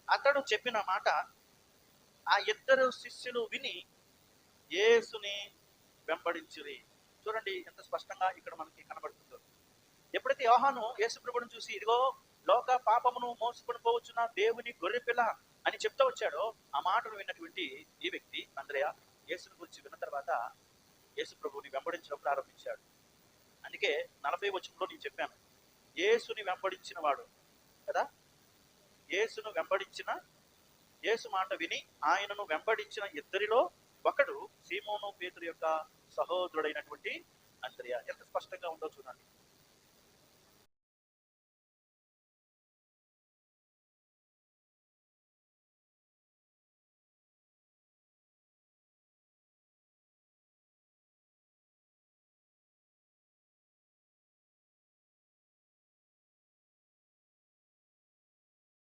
అతడు చెప్పిన మాట ఆ ఇద్దరు శిష్యులు విని యేసుని వెంబడించిరి. చూడండి ఎంత స్పష్టంగా ఇక్కడ మనకి కనబడుతుందో. ఎప్పుడైతే యోహాను యేసు ప్రభువును చూసి ఇదిగో లోక పాపమును మోసుకొని పోవచ్చున్న దేవుని గొర్రెపిల్ల అని చెప్తూ వచ్చాడో, ఆ మాటను విన్నటువంటి ఈ వ్యక్తి అంద్రయ యేసుని గురించి విన్న తర్వాత యేసు ప్రభువుని వెంబడించడం ప్రారంభించాడు. అందుకే 40 వచనంలో నేను చెప్పాను, యేసుని వెంబడించిన వాడు కదా, యేసును వెంబడించిన, యేసు మాట విని ఆయనను వెంబడించిన ఇద్దరిలో ఒకడు సీమోను పేతురు యొక్క సహోదరుడైనటువంటి అంద్రయ. ఎంత స్పష్టంగా ఉందో చూడండి.